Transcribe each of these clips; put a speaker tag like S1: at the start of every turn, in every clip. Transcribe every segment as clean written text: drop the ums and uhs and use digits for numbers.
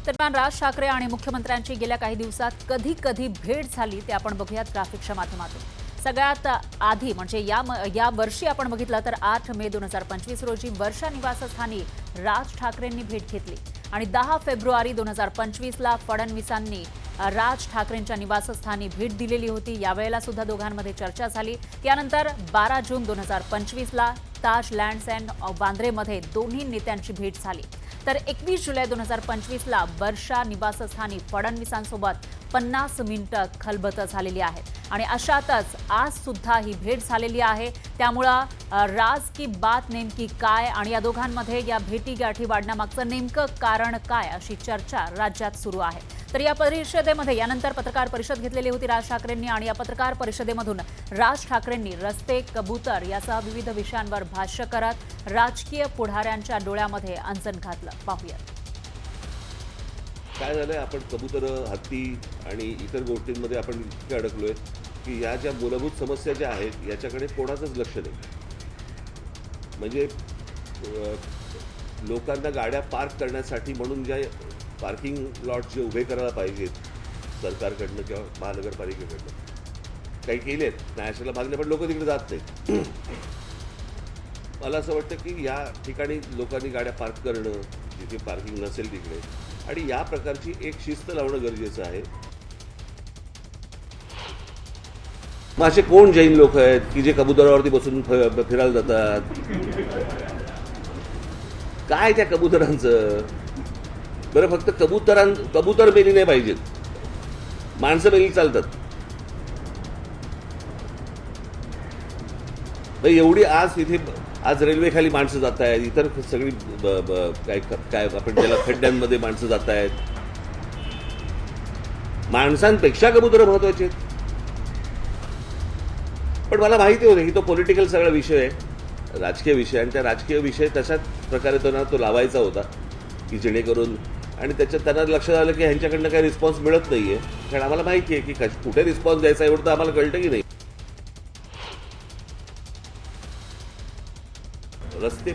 S1: दरम्यान राज ठाकरे आणि मुख्यमंत्र्यांची गेल्या काही दिवसात कधी कधी भेट झाली ते आपण बघूयात ग्राफिक्सच्या माध्यमातून। सगळ्यात आधी म्हणजे या वर्षी आपण बघितलं तर 8 मे 2025 रोजी वर्षा निवासस्थानी राज ठाकरेंनी भेट घेतली आणि 10 फेब्रुवारी 2025 ला फडणवीसांनी राज ठाकरेंच्या निवासस्थानी भेट दिलेली होती। यावेळेला सुद्धा दोघांमध्ये चर्चा झाली। त्यानंतर 12 जून 2025 ला ताज लँड्स अँड वांद्रेमध्ये दोन्ही नेत्यांची भेट झाली। तर 21 जुलै 2025 ला वर्षा निवासस्थानी फडणवीसांसोबत 50 मिनिटं खलबतं झालेली आहेत आणि अशातच आज सुद्धा ही भेट झालेली आहे। त्यामुळे राज की बात नेमकी काय आणि या दोघांमध्ये या भेटीगाठी वाढण्यामागचं नेमकं कारण काय अशी चर्चा राज्यात सुरू आहे। तर या परिषदेमध्ये यानंतर पत्रकार परिषद घेतलेली होती राज ठाकरेंनी आणि या पत्रकार परिषदेमधून राज ठाकरेंनी रस्ते कबूतर यासह विविध विषयांवर भाष्य करत राजकीय पुढाऱ्यांच्या डोळ्यामध्ये अंजन घातलं। पाहूया
S2: काय झालंय। आपण कबूतर, हत्ती आणि इतर गोष्टींमध्ये आपण इतके अडकलोय की या ज्या मूलभूत समस्या ज्या आहेत याच्याकडे कोणाचंच लक्ष नाही। म्हणजे लोकांना गाड्या पार्क करण्यासाठी म्हणून ज्या पार्किंग लॉट जे उभे करायला पाहिजेत सरकारकडनं किंवा महानगरपालिकेकडनं काही केलेत, नॅशनलला मागले, पण लोक तिकडे जात नाहीत। मला असं वाटतं की या ठिकाणी लोकांनी गाड्या पार्क करणं, जिथे पार्किंग नसेल तिकडे, आणि या प्रकारची एक शिस्त लावणं गरजेचं आहे। मग असे कोण जैन लोक आहेत की जे कबुतरावरती बसून फिरायला जातात? काय त्या कबुतरांचं? बरं, फक्त कबूतर मेली नाही पाहिजेत, माणसं मेली चालतात। एवढी आज रेल्वे खाली माणसं जात आहेत, इतर सगळी काय आपण ज्याला खड्ड्यांमध्ये माणसं जात आहेत। माणसांपेक्षा कबूतर महत्वाचे आहेत। पण मला माहिती होतं की तो पॉलिटिकल सगळा विषय आहे, राजकीय विषय, आणि त्या राजकीय विषय तशाच प्रकारे तो लावायचा होता की जेणेकरून, आणि त्याच्यात त्यांना लक्षात आलं की ह्यांच्याकडनं काही रिस्पॉन्स मिळत नाहीये। कारण आम्हाला माहिती आहे की कुठे रिस्पॉन्स द्यायचा एवढं तर आम्हाला कळतं की नाही। रस्ते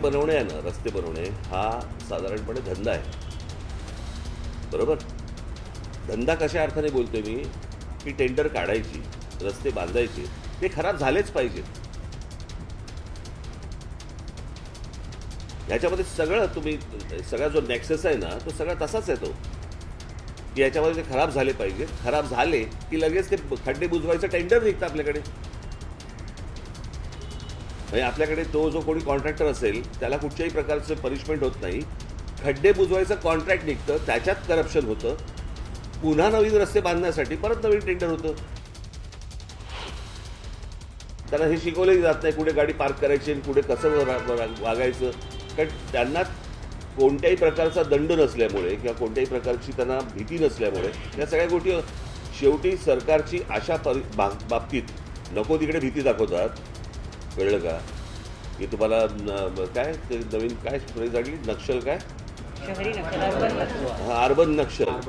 S2: बनवणे हा साधारणपणे धंदा आहे, बरोबर? धंदा कशा अर्थाने बोलतोय मी की टेंडर काढायची, रस्ते बांधायचे, ते खराब झालेच पाहिजेत। याच्यामध्ये सगळा जो नेक्सस आहे ना, तो सगळा तसाच आहे तो की याच्यामध्ये ते खराब झाले पाहिजे। खराब झाले की लगेच ते खड्डे बुजवायचं टेंडर निघतं आपल्याकडे। म्हणजे आपल्याकडे तो जो कोणी कॉन्ट्रॅक्टर असेल त्याला कुठच्याही प्रकारचं पनिशमेंट होत नाही, खड्डे बुजवायचं कॉन्ट्रॅक्ट निघतं, त्याच्यात करप्शन होतं, पुन्हा नवीन रस्ते बांधण्यासाठी परत नवीन टेंडर होतं। त्यांना हे शिकवलंही जात नाही कुठे गाडी पार्क करायची आणि कुठे कसं वागायचं, कारण त्यांना कोणत्याही प्रकारचा दंड नसल्यामुळे किंवा कोणत्याही प्रकारची त्यांना भीती नसल्यामुळे या सगळ्या गोष्टी शेवटी सरकारची अशा बाबतीत नको तिकडे भीती दाखवतात। कळलं का? की तुम्हाला काय ते नवीन काय फ्रेज आली, नक्षल काय,
S3: शहरी नक्षल,
S2: अर्बन नक्षल।